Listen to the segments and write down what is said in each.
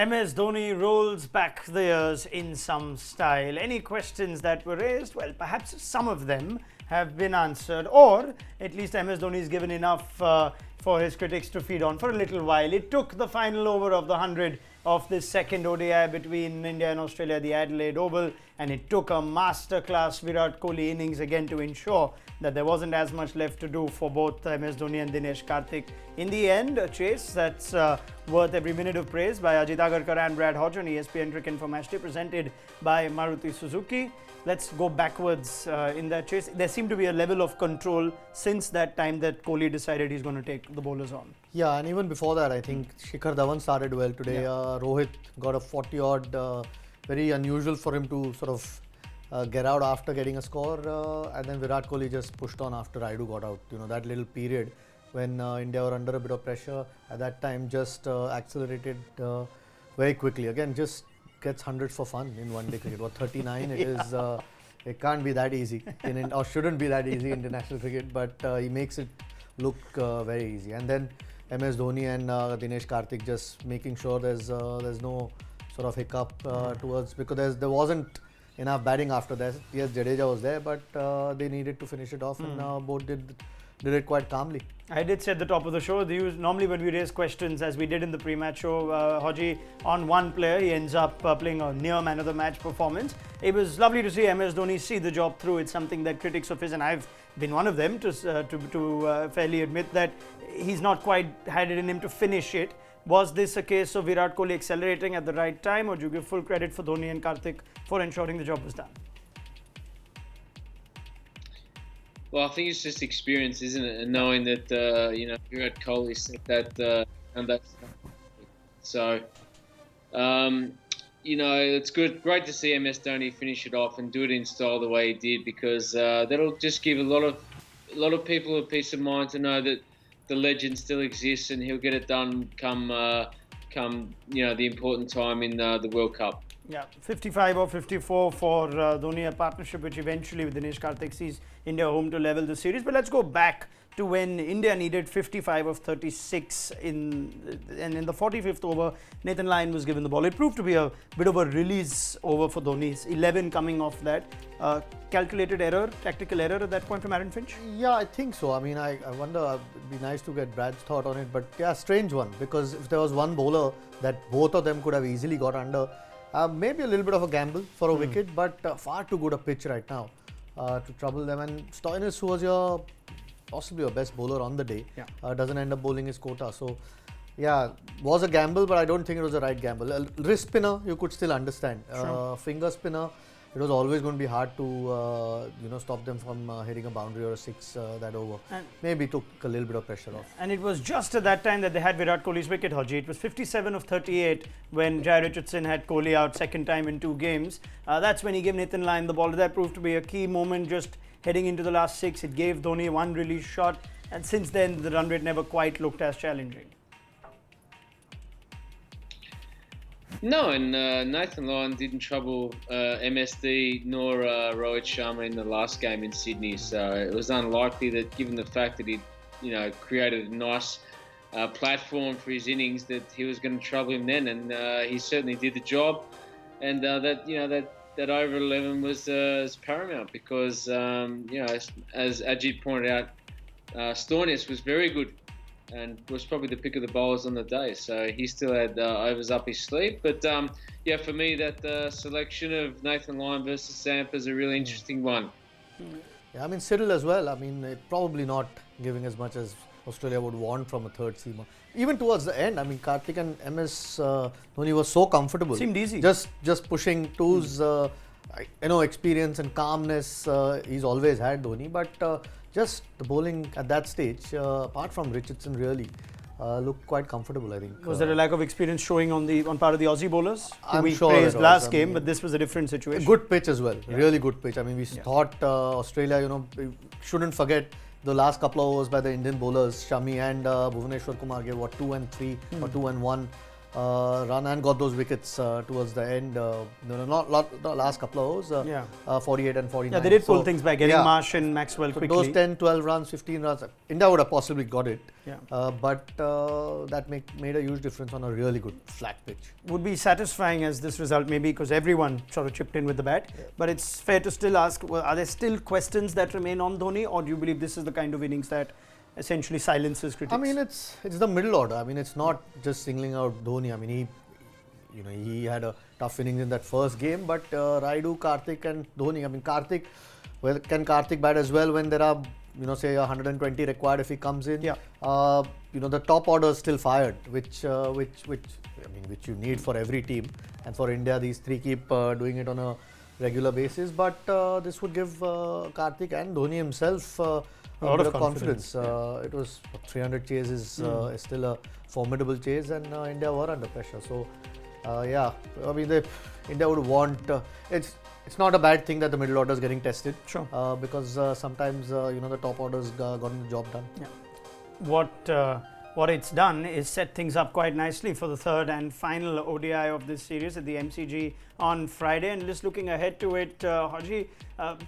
MS Dhoni rolls back the years in some style. Any questions that were raised? Well, perhaps some of them have been answered, or at least MS Dhoni is given enough for his critics to feed on for a little while. It took the final over of the 100 of this second ODI between India and Australia, the Adelaide Oval, and it took a masterclass Virat Kohli innings again to ensure that there wasn't as much left to do for both MS Dhoni and Dinesh Karthik. In the end, a chase that's worth every minute of praise by Ajit Agarkar and Brad Hodge on ESPN Cricinfo Matchday, presented by Maruti Suzuki. Let's go backwards in that chase. There seemed to be a level of control since that time that Kohli decided he's going to take the bowlers on. Yeah, and even before that, I think Shikhar Dhawan started well today. Yeah. Rohit got a 40-odd, very unusual for him to sort of get out after getting a score. And then Virat Kohli just pushed on after Raidu got out. You know, that little period when India were under a bit of pressure at that time just accelerated very quickly. Again, just gets hundreds for fun in one day cricket. What, 39? It is. It can't be that easy, or shouldn't be that easy in international cricket. But he makes it look very easy. And then MS Dhoni and Dinesh Karthik just making sure there's no sort of hiccup towards, because there wasn't enough batting after that. Yes, Jadeja was there, but they needed to finish it off, and both did it quite calmly. I did say at the top of the show, normally when we raise questions, as we did in the pre-match show, Hodgie, on one player, he ends up playing a near man of the match performance. It was lovely to see MS Dhoni see the job through. It's something that critics of his, and I've been one of them, to fairly admit that he's not quite had it in him to finish it. Was this a case of Virat Kohli accelerating at the right time, or do you give full credit for Dhoni and Karthik for ensuring the job was done? Well, I think it's just experience, isn't it? And knowing that, Virat Kohli set that, and that's so, it's great to see MS Dhoni finish it off and do it in style the way he did, because that'll just give a lot of people a peace of mind to know that the legend still exists and he'll get it done come the important time in the World Cup. Yeah, 55 or 54 for Dhoni, a partnership which eventually with Dinesh Karthik sees India home to level the series. But let's go back to when India needed 55 of 36 and in the 45th over, Nathan Lyon was given the ball. It proved to be a bit of a release over for Dhoni, 11 coming off that. Calculated error, tactical error at that point from Aaron Finch? Yeah, I think so. I mean, I wonder, it'd be nice to get Brad's thought on it, but yeah, strange one, because if there was one bowler that both of them could have easily got under, maybe a little bit of a gamble for a wicket, but far too good a pitch right now to trouble them. And Stoinis, who was possibly your best bowler on the day, doesn't end up bowling his quota. So, yeah, was a gamble, but I don't think it was the right gamble. A wrist spinner, you could still understand. Sure. Finger spinner, it was always going to be hard to stop them from hitting a boundary or a six that over. And maybe took a little bit of pressure off. And it was just at that time that they had Virat Kohli's wicket, Hodgie. It was 57 of 38 when Jai Richardson had Kohli out second time in 2 games. That's when he gave Nathan Lyon the ball. That proved to be a key moment just heading into the last 6. It gave Dhoni one release shot, and since then the run rate never quite looked as challenging. No, and Nathan Lyon didn't trouble MSD nor Rohit Sharma in the last game in Sydney, so it was unlikely that, given the fact that he, created a nice platform for his innings, that he was going to trouble him then, and he certainly did the job. And that over 11 was paramount, because as Ajit pointed out, Stoinis was very good and was probably the pick of the bowlers on the day. So he still had overs up his sleeve. But for me, that selection of Nathan Lyon versus Samp is a really interesting one. Yeah, I mean, Cyril as well. I mean, probably not giving as much as Australia would want from a third seamer. Even towards the end, I mean, Karthik and MS Dhoni was so comfortable. Seemed easy. Just pushing twos, experience and calmness he's always had, Dhoni. But just the bowling at that stage, apart from Richardson, really looked quite comfortable, I think. Was there a lack of experience showing on part of the Aussie bowlers? I'm we sure praised last game, but this was a different A situation. good pitch as well, really good pitch. I mean, we thought Australia, shouldn't forget the last couple of overs by the Indian bowlers, Shami and Bhuvneshwar Kumar gave 2 and 3 or 2 and 1. run and got those wickets towards the end. Not the last couple of overs. 48 and 49. Yeah, they did pull things back, getting yeah. Marsh and Maxwell So quickly. those 10, 12 runs, 15 runs, India would have possibly got it. Yeah. But that made a huge difference on a really good flat pitch. Would be satisfying as this result maybe because everyone sort of chipped in with the bat. Yeah. But it's fair to still ask, well, are there still questions that remain on Dhoni, or do you believe this is the kind of innings that essentially silences critics? I mean, it's the middle order. I mean, it's not just singling out Dhoni. I mean, he had a tough innings in that first game, but Raidu, Karthik and Dhoni. I mean, Karthik, well, can Karthik bat as well when there are, say 120 required if he comes in? Yeah. The top order is still fired, which you need for every team, and for India, these three keep doing it on a regular basis. But this would give Karthik and Dhoni himself a lot of confidence. It was 300 chases is still a formidable chase, and India were under pressure. So, India would want. It's not a bad thing that the middle order is getting tested. Sure. Because sometimes the top orders gotten the job done. Yeah. What it's done is set things up quite nicely for the third and final ODI of this series at the MCG on Friday. And just looking ahead to it, Hodgie,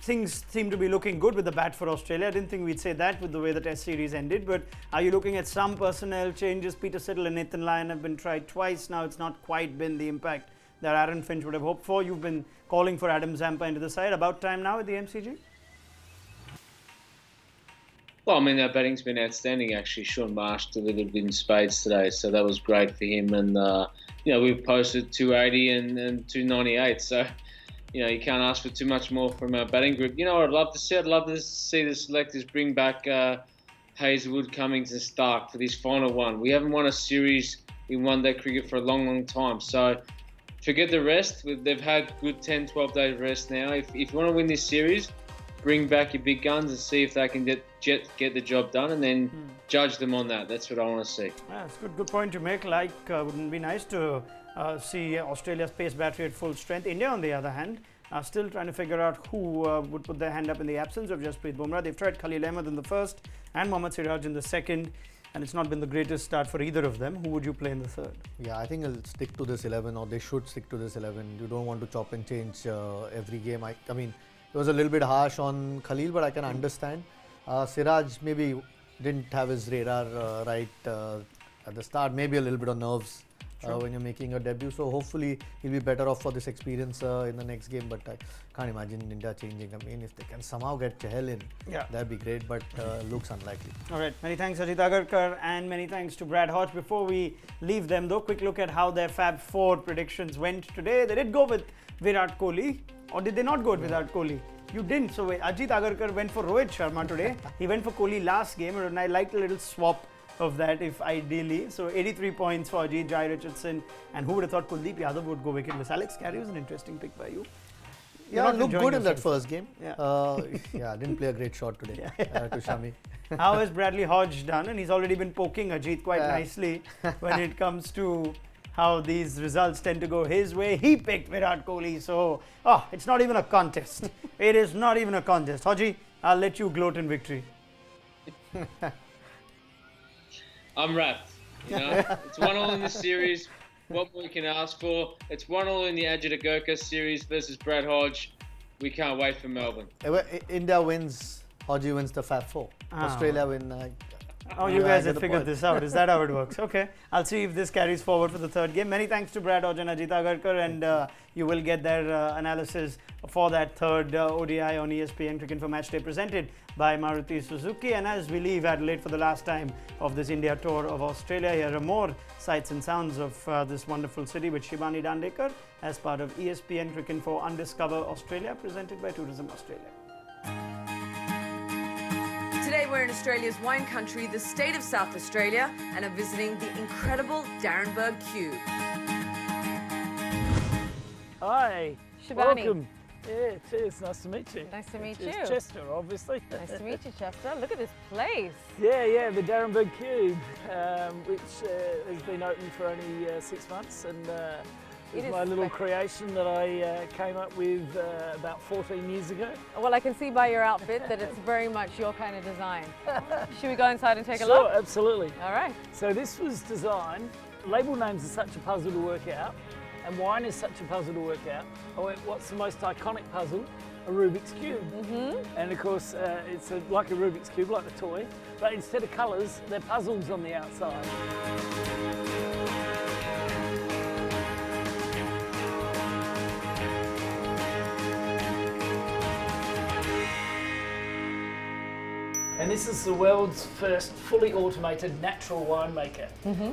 things seem to be looking good with the bat for Australia. I didn't think we'd say that with the way the Test series ended, but are you looking at some personnel changes? Peter Siddle and Nathan Lyon have been tried twice now. It's not quite been the impact that Aaron Finch would have hoped for. You've been calling for Adam Zampa into the side. About time now at the MCG? Well, I mean, our batting's been outstanding, actually. Sean Marsh delivered in spades today, so that was great for him. And, we've posted 280 and 298, so, you can't ask for too much more from our batting group. I'd love to see? I'd love to see the selectors bring back Hazelwood, Cummings and Stark for this final one. We haven't won a series in one-day cricket for a long, long time, so forget the rest. They've had good 10, 12-day rest now. If you want to win this series, bring back your big guns and see if they can get the job done, and then judge them on that. That's what I want to see. Yeah, it's good point to make. Wouldn't it be nice to see Australia's pace battery at full strength? India, on the other hand, are still trying to figure out who would put their hand up in the absence of Jasprit Bumrah. They've tried Khalil Ahmed in the first and Mohammad Siraj in the second, and it's not been the greatest start for either of them. Who would you play in the third? Yeah, I think I'll stick to this 11, or they should stick to this 11. You don't want to chop and change every game. I mean, it was a little bit harsh on Khalil, but I can understand. Siraj maybe didn't have his radar right at the start, maybe a little bit of nerves when you're making your debut. So hopefully he'll be better off for this experience in the next game. But I can't imagine India changing. I mean, if they can somehow get Chahal in, that'd be great, but looks unlikely. All right, many thanks Ajit Agarkar, and many thanks to Brad Hodge. Before we leave them though, quick look at how their Fab 4 predictions went today. They did go with Virat Kohli, or did they not go with Virat Kohli? You didn't. So Ajit Agarkar went for Rohit Sharma today. He went for Kohli last game, and I liked a little swap of that, if ideally. So 83 points for Ajit, Jai Richardson, and who would have thought Kuldeep Yadav would go wicketless? Alex Carey was an interesting pick by you. Yeah, looked good in that first game. Yeah. Didn't play a great shot today to Shami. How has Bradley Hodge done? And he's already been poking Ajit quite nicely when it comes to how these results tend to go his way. He picked Virat Kohli, so it's not even a contest. It is not even a contest. Hodgie, I'll let you gloat in victory. I'm wrapped. It's 1-1 in the series. What more you can ask for? It's 1-1 in the Ajit Agarkar series versus Brad Hodge. We can't wait for Melbourne. India wins. Hodgie wins the Fab 4. Australia win. You guys have figured this out. Is that how it works? Okay. I'll see if this carries forward for the third game. Many thanks to Brad Hodge and Ajit Agarkar, and you will get their analysis for that third ODI on ESPN Cricinfo Matchday, presented by Maruti Suzuki. And as we leave Adelaide for the last time of this India tour of Australia, here are more sights and sounds of this wonderful city with Shivani Dandekar as part of ESPN Cricinfo Undiscover Australia, presented by Tourism Australia. Today we're in Australia's wine country, the state of South Australia, and are visiting the incredible Darrenberg Cube. Hi. Shivani. Welcome. Yeah, cheers. Nice to meet you. Nice to meet It's you. Chester, obviously. Nice to meet you, Chester. Look at this place. Yeah, the Darrenberg Cube, which has been open for only 6 months, and It it's is my little spec- creation that I came up with about 14 years ago. Well, I can see by your outfit that it's very much your kind of design. Should we go inside and take a Sure, look? absolutely. All right. So this was designed Label names are such a puzzle to work out, and wine is such a puzzle to work out. I went, what's the most iconic puzzle? A Rubik's Cube. And of course, it's like a Rubik's Cube, like the toy, but instead of colours, they're puzzles on the outside. And this is the world's first fully automated natural winemaker.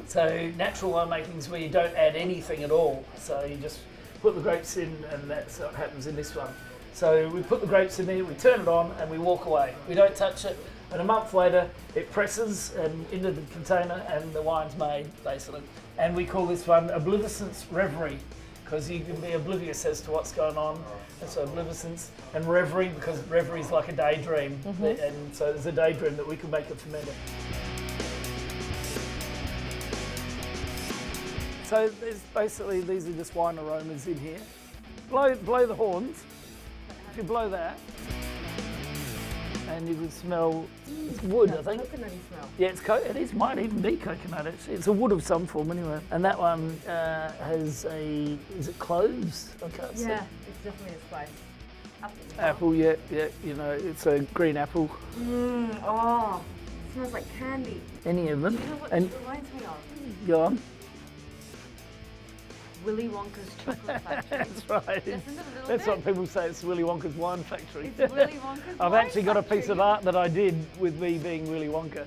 So natural winemaking is where you don't add anything at all. So you just put the grapes in, and that's what happens in this one. So we put the grapes in there, we turn it on, and we walk away. We don't touch it. And a month later, it presses and into the container, and the wine's made, basically. And we call this one obliviscence reverie, because you can be oblivious as to what's going on. And so obliviscence and reverie, because reverie is like a daydream. And so there's a daydream that we can make it fermented. So there's basically, these are just wine aromas in here. Blow the horns. If you blow that, and you can smell it's wood, I think. Coconutty smell. Yeah, it is, might even be coconut. It's a wood of some form anyway. And that one has is it cloves? I can't see. Yeah, it's definitely a spice. Apple, yeah, you know, it's a green apple. Oh, it smells like candy. Any of them. You know what And it reminds me of? go on. Willy Wonka's chocolate factory. That's right. Just a little That's bit. what people say, it's Willy Wonka's wine factory. It's Willy Wonka's I've wine actually got a piece factory. of art that I did with me being Willy Wonka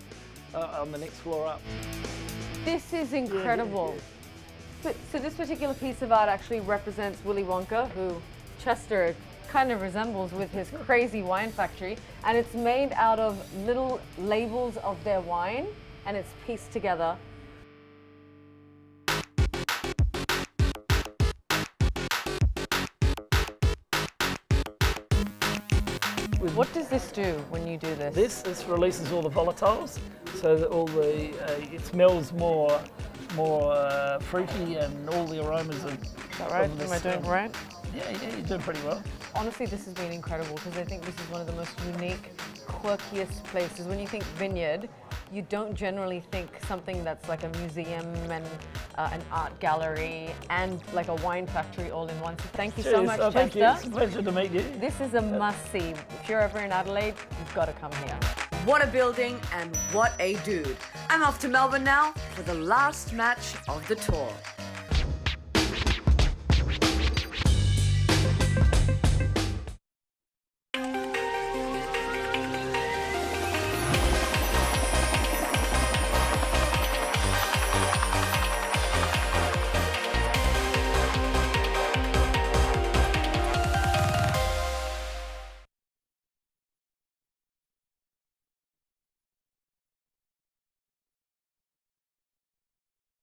on the next floor up. This is incredible. So this particular piece of art actually represents Willy Wonka, who Chester kind of resembles with his crazy wine factory, and it's made out of little labels of their wine, and it's pieced together. What does this do when you do this? This releases all the volatiles, so that all the it smells more fruity, and all the aromas of. Is that right? of this, Am I doing it right? Yeah, you're doing pretty well. Honestly, this has been incredible because I think this is one of the most unique, quirkiest places. When you think vineyard, you don't generally think something that's like a museum and an art gallery and like a wine factory all in one. So thank you so Cheers. much, Oh, thank you. Chester. It's a pleasure to meet you. This is a must-see. If you're ever in Adelaide, you've got to come here. What a building and what a dude. I'm off to Melbourne now for the last match of the tour.